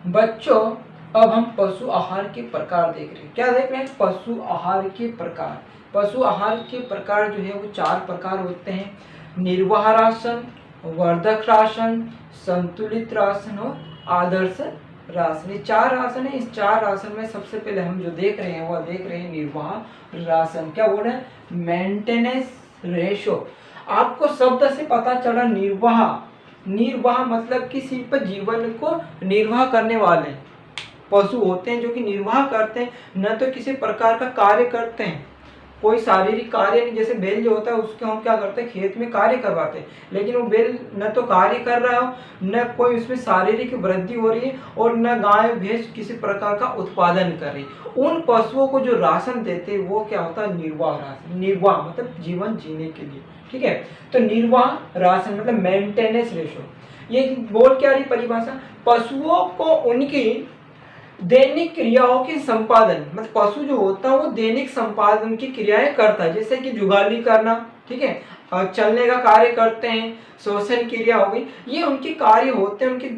बच्चों, अब हम पशु आहार के प्रकार देख रहे हैं। क्या देख रहे हैं? पशु आहार के प्रकार। पशु आहार के प्रकार जो है वो 4 प्रकार होते हैं। निर्वाह राशन, वर्धक राशन, संतुलित राशन और आदर्श राशन। ये 4 राशन है। इस 4 राशन में सबसे पहले हम जो देख रहे हैं वह देख रहे हैं निर्वाह राशन। क्या बोल रहे हैं? Maintenance ratio. आपको शब्द से पता चला निर्वाह। निर्वाह मतलब कि सिर्फ जीवन को निर्वाह करने वाले पशु होते हैं, जो कि निर्वाह करते हैं, न तो किसी प्रकार का कार्य करते हैं। कोई शारीरिक कार्य नहीं। जैसे बैल जो होता है उसको हम क्या करते हैं? खेत में कार्य करवाते हैं, लेकिन वो बैल न तो कार्य कर रहा हो, न कोई उसमें शारीरिक वृद्धि हो रही है, और न गाय भैंस किसी प्रकार का उत्पादन कर रही है। उन पशुओं को जो राशन देते हैं वो क्या होता है? निर्वाह राशन। निर्वाह मतलब जीवन जीने के लिए। ठीक है, तो निर्वाह राशन मतलब मेंटेनेंस रेशो। ये बोल क्या रही परिभाषा? पशुओं को उनकी दैनिक क्रियाओं के संपादन, मतलब पशु जो होता है वो दैनिक संपादन की क्रियाएं करता है, जैसे कि जुगाली करना, ठीक है, चलने का कार्य करते हैं, श्वसन क्रिया हो गई, ये उनके कार्य होते हैं उनके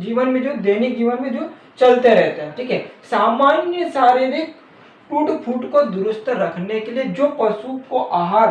जीवन में, जो दैनिक जीवन में जो चलते रहते हैं। ठीक है, सामान्य शारीरिक टूट फूट को दुरुस्त रखने के लिए जो पशु को आहार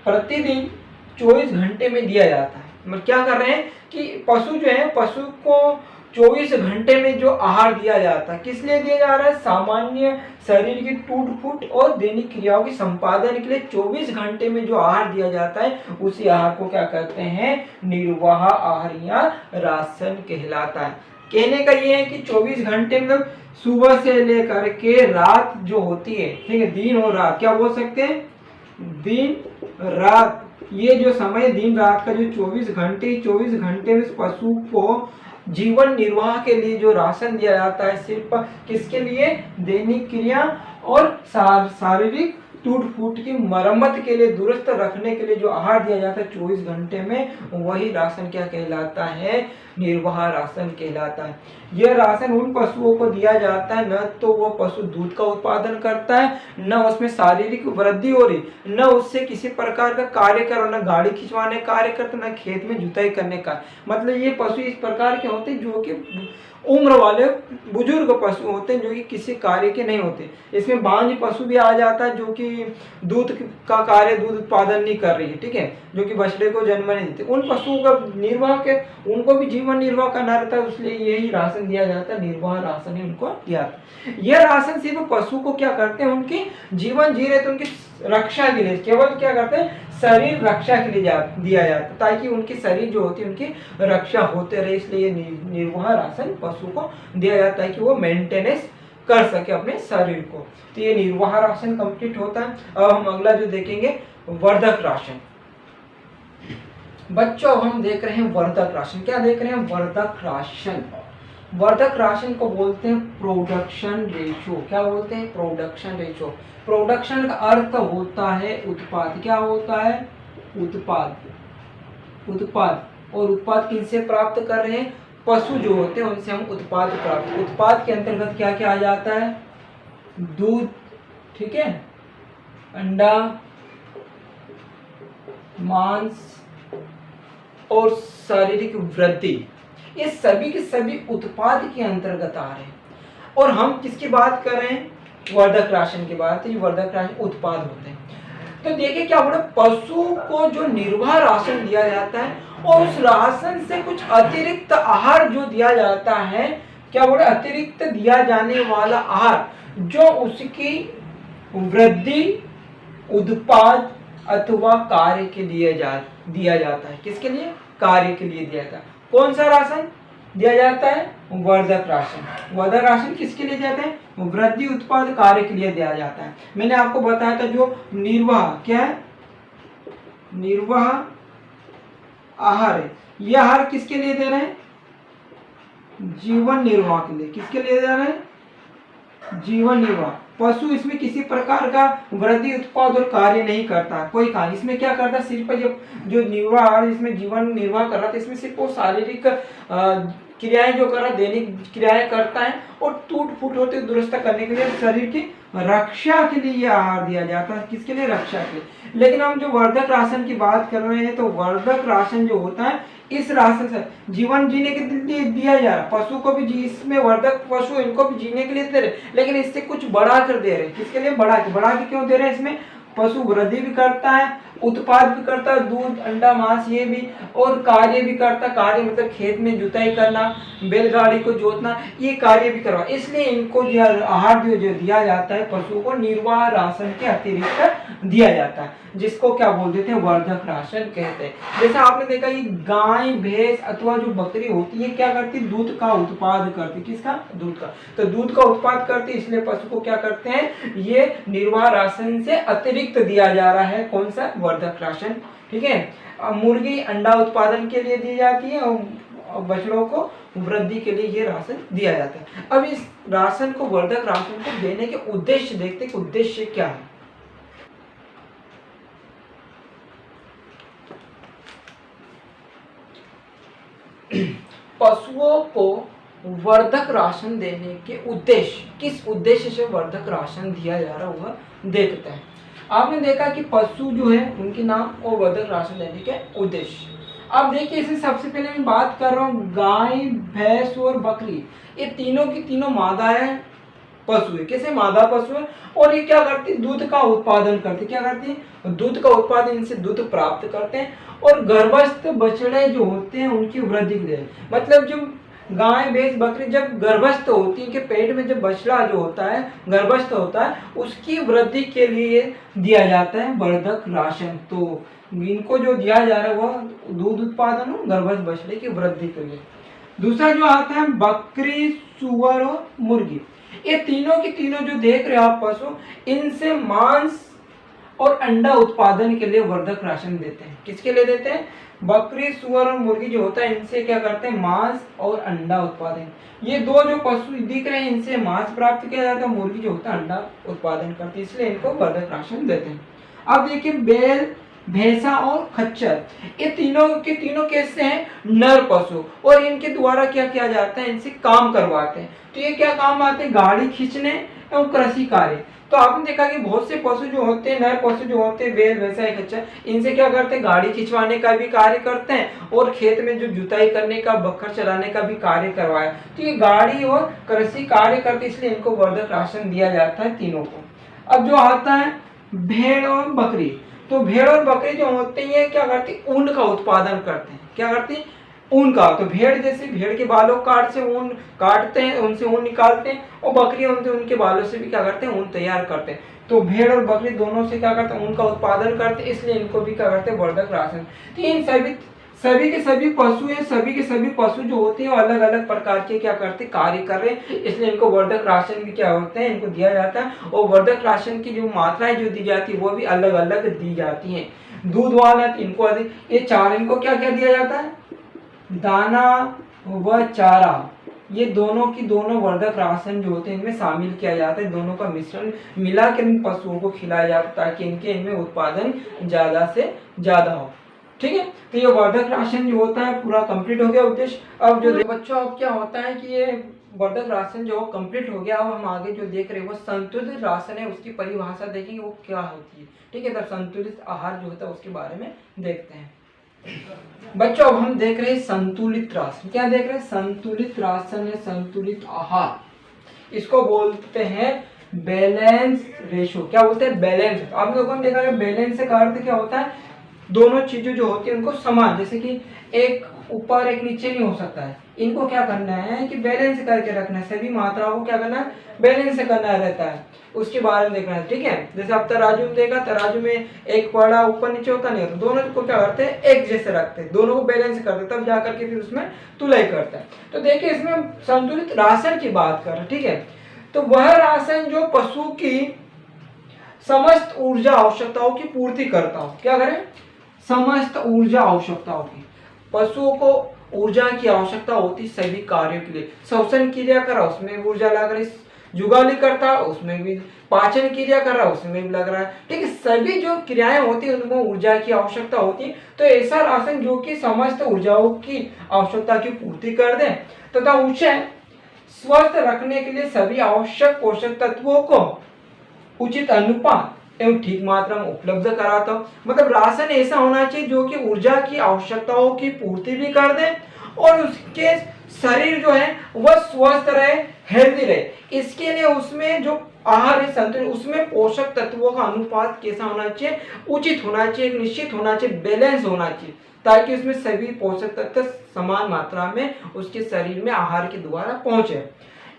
प्रतिदिन 24 घंटे में दिया जाता है। मतलब क्या कर रहे हैं कि पशु जो है, पशु को 24 घंटे में जो आहार दिया जाता है, किस लिए दिया जा रहा है? सामान्य शरीर की टूट फूट और दैनिक क्रियाओं के संपादन के लिए 24 घंटे में जो आहार दिया जाता है, उसी आहार को क्या कहते हैं? निर्वाह आहार या राशन कहलाता है। कहने का ये है कि 24 घंटे मतलब सुबह से लेकर के रात जो होती है, ठीक है, दिन और रात, क्या बोल सकते हैं? दिन रात, ये जो समय दिन रात का जो 24 घंटे, 24 घंटे में पशु को जीवन निर्वाह के लिए जो राशन दिया जाता है, सिर्फ किसके लिए? दैनिक क्रिया और शारीरिक टूट फूट की मरम्मत के लिए, दुरुस्त रखने के लिए जो आहार दिया जाता है 24 घंटे में, वही राशन क्या कहलाता है? निर्वाह राशन कहलाता है। यह राशन उन पशुओं को दिया जाता है, न तो वो पशु दूध का उत्पादन करता है, न उसमें शारीरिक वृद्धि हो रही, न उससे किसी प्रकार का कार्य कर, न गाड़ी खिंचवाने कार्य करता, न खेत में जुताई करने का। मतलब ये पशु इस प्रकार के होते हैं जो कि उम्र वाले बुजुर्ग पशु होते हैं, जो कि किसी कार्य के नहीं होते। इसमें बांझ पशु भी आ जाता है, जो कि दूध का कार्य, दूध उत्पादन नहीं कर रही है, ठीक है, जो कि बछड़े को जन्म नहीं देते। उन पशुओं का निर्वाह के, उनको भी जीवन निर्वाह करना रहता है, इसलिए यही राशन दिया जाता है, निर्वाह राशन ही उनको दिया जाता है। यह राशन सिर्फ पशु को क्या करते हैं? उनकी जीवन जी रहे तो उनकी रक्षा के लिए, केवल क्या करते हैं? शरीर रक्षा के लिए दिया जाता है, ताकि उनकी शरीर जो होती है उनकी रक्षा होते रहे, इसलिए निर्वाह राशन पशु को दिया जाता है कि वो मेंटेनेंस कर सके अपने शरीर को। तो ये निर्वाह राशन कंप्लीट होता है। अब हम अगला जो देखेंगे वर्धक राशन। बच्चों, हम देख रहे हैं वर्धक राशन। क्या देख रहे हैं? वर्धक राशन। वर्धक राशन को बोलते हैं प्रोडक्शन रेशो। क्या बोलते हैं? Production ratio. प्रोडक्शन का अर्थ होता है उत्पाद। क्या होता है? उत्पाद। उत्पाद, और उत्पाद किनसे प्राप्त कर रहे हैं? पशु जो होते हैं उनसे हम उत्पाद प्राप्त। उत्पाद के अंतर्गत क्या क्या आ जाता है? दूध, ठीक है, अंडा, मांस और शारीरिक वृद्धि, ये सभी के सभी उत्पाद के अंतर्गत आ रहे हैं। और हम किसकी बात कर रहे हैं? वर्धक राशन की बात है। वर्धक राशन उत्पाद होते हैं। तो देखिए क्या बोले, पशु को जो निर्वाह राशन दिया जाता है और उस राशन से कुछ अतिरिक्त आहार जो दिया जाता है, क्या बोले, अतिरिक्त दिया जाने वाला आहार जो उसकी वृद्धि, उत्पाद अथवा कार्य के लिए दिया जाता है। किसके लिए? कार्य के लिए दिया जाता है। कौन सा राशन दिया जाता है? वर्धक राशन। वर्धक राशन किसके लिए दिया जाता है? वृद्धि, उत्पाद, कार्य के लिए दिया जाता है। मैंने आपको बताया था जो निर्वाह, क्या है? निर्वाह आहार है। यह आहार किसके लिए दे रहे हैं? जीवन निर्वाह के लिए। किसके लिए दे रहे हैं? जीवन निर्वाह। पशु इसमें किसी प्रकार का वृद्धि, उत्पाद और कार्य नहीं करता, कोई कार्य इसमें क्या करता, सिर्फ जो निर्वाह, इसमें जीवन निर्वाह कर रहा था, इसमें सिर्फ वो शारीरिक क्रियाएं जो कर रहा है, दैनिक क्रियाएं करता है, और टूट फूट होते दुरुस्त करने के लिए, शरीर की रक्षा के लिए यह आहार दिया जाता है। किसके लिए? रक्षा के लिए। लेकिन हम जो वर्धक राशन की बात कर रहे हैं, तो वर्धक राशन जो होता है इस राशन से जीवन जीने के लिए दिया जा रहा है। पशु को भी इसमें वर्धक पशु इनको भी जीने के लिए दे रहे, लेकिन इससे कुछ बढ़ा कर दे रहे। किसके लिए? बढ़ा के क्यों दे रहे हैं? इसमें पशु वृद्धि भी करता है, उत्पाद भी करता है, दूध अंडा मांस ये भी, और कार्य भी करता है। कार्य मतलब खेत में जुताई करना, बैलगाड़ी को जोतना, ये कार्य भी करवा। इसलिए इनको जो आहार जो दिया जाता है पशु को निर्वाह राशन के अतिरिक्त दिया जाता है, जिसको क्या बोल देते हैं? वर्धक राशन कहते हैं। जैसा आपने देखा कि गाय भैंस अथवा जो बकरी होती है क्या करती? दूध का उत्पाद करती। किसका? दूध का। तो दूध का उत्पाद करती, इसलिए पशु को क्या करते हैं? ये निर्वाह राशन से अतिरिक्त दिया जा रहा है। कौन सा? वर्धक राशन। ठीक है। मुर्गी अंडा उत्पादन के लिए दी जाती है और बछड़ों को वृद्धि के लिए ये राशन दिया जाता है। अब इस राशन को, वर्धक राशन को देने के उद्देश्य देखते हैं कि उद्देश्य क्या है। पशुओं को वर्धक राशन देने के उद्देश्य, किस उद्देश्य से वर्धक राशन दिया जा रहा है वह देखते हैं। आपने देखा कि पशु जो है उनके नाम और वर्धक राशन देने के उद्देश्य। अब देखिए, इसे सबसे पहले मैं बात कर रहा हूँ गाय भैंस और बकरी, ये तीनों की तीनों मादाएं पशु है। कैसे? मादा पशु है, और ये क्या करती? दूध का उत्पादन करती। क्या करती है? दूध का उत्पादन, इनसे दूध प्राप्त करते हैं, और गर्भस्थ बछड़े जो होते हैं उनकी वृद्धि के लिए, मतलब जो गाय भैंस बकरी जब गर्भस्थ होती है, इनके पेट में जब बछड़ा जो होता है गर्भस्थ होता है, उसकी वृद्धि के लिए दिया जाता है वर्धक राशन। तो इनको जो दिया जा रहा है वह दूध उत्पादन और गर्भस्थ बछड़े की वृद्धि के लिए। दूसरा जो आता है बकरी, सुअर और मुर्गी, ये तीनों की तीनों जो देख रहे हो आप पशु, इनसे मांस और अंडा उत्पादन के लिए वर्धक राशन देते हैं। किसके लिए देते हैं? बकरी, सुअर और मुर्गी जो होता है, इनसे क्या करते हैं? मांस और अंडा उत्पादन। ये दो जो पशु दिख रहे हैं, इनसे मांस प्राप्त किया जाता है, मुर्गी जो होता है अंडा उत्पादन करती है, इसलिए इनको वर्धक राशन देते हैं। अब देखिए, बैल, भैंसा और खच्चर, ये तीनों के तीनों कैसे हैं? नर पशु, और इनके द्वारा क्या किया जाता है? इनसे काम करवाते हैं। तो ये क्या काम आते हैं? गाड़ी खींचने एवं कृषि कार्य। तो आपने देखा कि बहुत से पशु जो होते हैं, नर पशु जो होते हैं, बैल भैंसा खच्चर, इनसे क्या करते हैं? गाड़ी खिंचवाने का भी कार्य करते हैं, और खेत में जो जुताई करने का, बखर चलाने का भी कार्य करवाया। तो ये गाड़ी और कृषि कार्य करते, इसलिए इनको वर्धक राशन दिया जाता है तीनों को। अब जो आता है भेड़ और बकरी, तो भेड़ और बकरी जो होते हैं क्या करती है? ऊन का उत्पादन करते हैं। क्या करती है? ऊन का। तो भेड़ जैसे भेड़ के बालों काट से ऊन काटते हैं, उनसे ऊन निकालते हैं, और बकरी उनसे उनके बालों से भी क्या करते हैं? ऊन तैयार करते हैं। तो भेड़ और बकरी दोनों से क्या करते हैं? ऊन का उत्पादन करते हैं, इसलिए इनको भी क्या करते हैं? वर्धक राशन। तो इन सभी के सभी पशु हैं, सभी के सभी पशु जो होते हैं अलग अलग प्रकार के क्या करते हैं? कार्य कर रहे हैं, इसलिए इनको वर्धक राशन भी क्या होते हैं? इनको दिया जाता है। और वर्धक राशन की जो मात्राएं जो दी जाती है वो भी अलग अलग दी जाती है। दूध वाला इनको अधिक, ये चार, इनको क्या क्या दिया जाता है? दाना व चारा, ये दोनों की दोनों वर्धक राशन जो होते हैं इनमें शामिल किया जाता है। दोनों का मिश्रण मिला के इन पशुओं को खिलाया जाता है, ताकि इनमें उत्पादन ज्यादा से ज्यादा हो। ठीक है। तो ये वर्धक राशन जो होता है पूरा कंप्लीट हो गया उद्देश्य। अब जो बच्चों, अब क्या होता है कि ये वर्धक राशन जो कंप्लीट हो गया, अब हम आगे जो देख रहे हैं वो संतुलित राशन है, उसकी परिभाषा देखेंगे वो क्या होती है। ठीक है। तो संतुलित आहार जो होता है उसके बारे में देखते हैं। बच्चों, अब हम देख रहे हैं संतुलित राशन। क्या देख रहे हैं? संतुलित राशन है, संतुलित आहार। इसको बोलते हैं बैलेंस रेशो। क्या बोलते हैं? बैलेंस। आप लोगों ने देखा है बैलेंस का अर्थ क्या होता है? दोनों चीजें जो होती है उनको समान, जैसे कि एक ऊपर एक नीचे नहीं हो सकता है, इनको क्या करना है कि बैलेंस करके रखना है। सभी मात्राओं को क्या करना है? बैलेंस करना रहता है, उसके बारे में देखना है। ठीक है। जैसे आप तराजू में देखा, तराजू में एक पड़ा ऊपर नीचे होता नहीं होता, दोनों को क्या करते हैं? एक जैसे रखते हैं, दोनों को बैलेंस करते हैं, तब जाकर के फिर उसमें तुलाई करता है। तो देखिए, इसमें संतुलित राशन की बात कर रहे हैं। ठीक है। तो वह राशन जो पशु की समस्त ऊर्जा आवश्यकताओं की पूर्ति करता हो। क्या करें? समस्त ऊर्जा आवश्यकताओं की। पशुओं को ऊर्जा की आवश्यकता होती सभी कार्यों के लिए। श्वसन क्रिया कर रहा उसमें ऊर्जा लग रही, जुगाली करता उसमें भी, पाचन क्रिया कर रहा उसमें भी लग रहा है। ठीक है। सभी जो क्रियाएं होती है उनको ऊर्जा की आवश्यकता होती है। तो ऐसा राशन जो कि समस्त ऊर्जाओं की आवश्यकता की पूर्ति कर दे तथा उसे स्वस्थ रखने के लिए सभी आवश्यक पोषक तत्वों को उचित अनुपात एवं ठीक मात्रा में उपलब्ध कराता हो। मतलब राशन ऐसा होना चाहिए जो कि ऊर्जा की आवश्यकताओं की पूर्ति भी कर दे और उसके शरीर जो है वह स्वस्थ रहे, हेल्दी रहे। इसके लिए उसमें जो आहार है संतुलित, उसमें पोषक तत्वों का अनुपात कैसा होना चाहिए, उचित होना चाहिए, निश्चित होना चाहिए, बैलेंस होना चाहिए, ताकि उसमें सभी पोषक तत्व समान मात्रा में उसके शरीर में आहार के द्वारा पहुंचे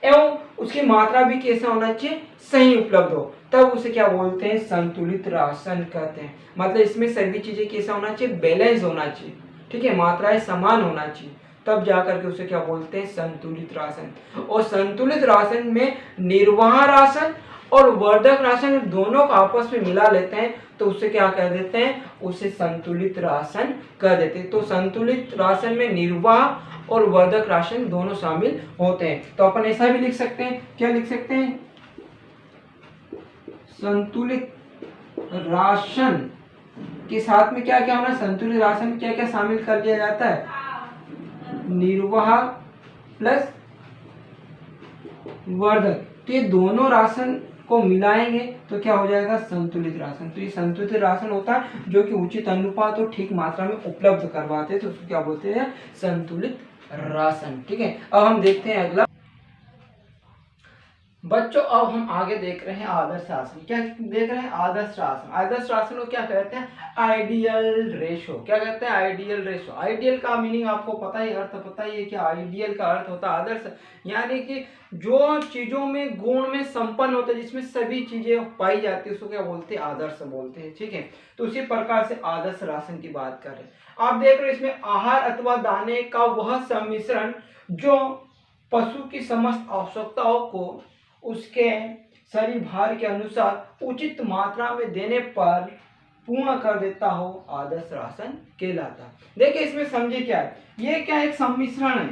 एवं उसकी मात्रा भी कैसा होना चाहिए, सही उपलब्ध हो। तब उसे क्या बोलते हैं, संतुलित राशन कहते हैं। मतलब इसमें सभी चीजें कैसा होना चाहिए, बैलेंस होना चाहिए, ठीक है, मात्राएं समान होना चाहिए, तब जाकर के उसे क्या बोलते हैं, संतुलित राशन। और संतुलित राशन में निर्वाह राशन और वर्धक राशन दोनों को आपस में मिला लेते हैं तो उसे क्या कह देते हैं, उसे संतुलित राशन कह देते हैं। तो संतुलित राशन में निर्वाह और वर्धक राशन दोनों शामिल होते हैं। तो अपन ऐसा भी लिख सकते हैं, क्या लिख सकते हैं, संतुलित राशन के साथ में क्या क्या होना, संतुलित राशन में क्या क्या शामिल कर लिया जाता है, निर्वाह प्लस वर्धक। तो ये दोनों राशन को मिलाएंगे तो क्या हो जाएगा, संतुलित राशन। तो ये संतुलित राशन होता है जो कि उचित अनुपात और ठीक मात्रा में उपलब्ध करवाते हैं, तो उसको क्या बोलते हैं, संतुलित राशन। ठीक है, अब हम देखते हैं अगला बच्चों। अब हम आगे देख रहे हैं आदर्श राशन। क्या देख रहे हैं, आदर्श राशन। आदर्श राशन को क्या कहते हैं, आइडियल रेशो। क्या कहते हैं, आइडियल रेशो। आइडियल का मीनिंग आपको पता ही, अर्थ पता ही है कि आइडियल का अर्थ होता है आदर्श, यानी कि जो चीजों में गुण में संपन्न होता है, जिसमें सभी चीजें पाई जाती है, उसको क्या बोलते हैं, आदर्श बोलते हैं। ठीक है, तो उसी प्रकार से आदर्श राशन की बात कर रहे हैं। आप देख रहे हैं इसमें आहार अथवा दाने का वह सम्मिश्रण जो पशु की समस्त आवश्यकताओं को उसके शरीर भार के अनुसार उचित मात्रा में देने पर पूर्ण कर देता हो, आदर्श राशन कहलाता। देखिए इसमें समझे क्या है, ये क्या एक सम्मिश्रण है,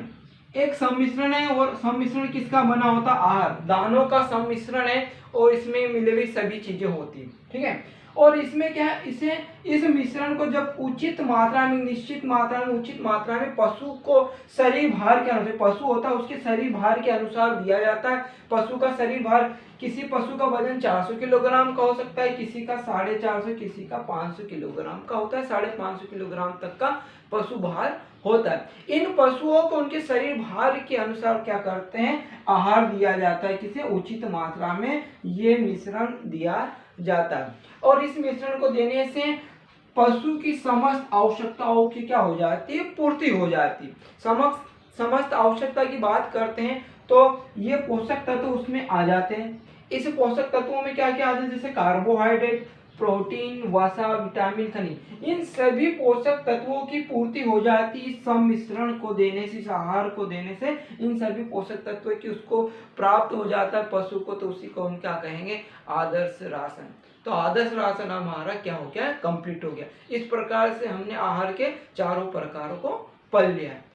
एक सम्मिश्रण है, और सम्मिश्रण किसका बना होता, आहार दानों का सम्मिश्रण है, और इसमें मिली हुई सभी चीजें होती है। ठीक है, और इसमें क्या है, इसे इस मिश्रण को जब उचित मात्रा में, निश्चित मात्रा में, उचित मात्रा में पशु को शरीर भार के अनुसार, पशु होता है उसके शरीर भार के अनुसार दिया जाता है। पशु का शरीर भार, किसी पशु का वजन 400 किलोग्राम का हो सकता है, किसी का 450, किसी का 500 किलोग्राम का होता है, 550 किलोग्राम तक का पशु भार होता है। इन पशुओं को उनके शरीर भार के अनुसार क्या करते हैं, आहार दिया जाता है, किसे, उचित मात्रा में ये मिश्रण दिया जाता है। और इस मिश्रण को देने से पशु की समस्त आवश्यकताओं की क्या हो जाती है, पूर्ति हो जाती है। समस्त आवश्यकता की बात करते हैं तो ये पोषक तत्व उसमें आ जाते हैं। इस पोषक तत्वों में क्या क्या आ जाते हैं, जैसे कार्बोहाइड्रेट, प्रोटीन, वसा, विटामिन, खनिज, इन सभी पोषक तत्वों की पूर्ति हो जाती है। इस सम्मिश्रण को देने से, इस आहार को देने से इन सभी पोषक तत्वों की उसको प्राप्त हो जाता है पशु को, तो उसी को हम क्या कहेंगे, आदर्श राशन। तो आदर्श राशन हमारा क्या हो गया, कंप्लीट हो गया। इस प्रकार से हमने आहार के चारों प्रकारों को पढ़ लिया है।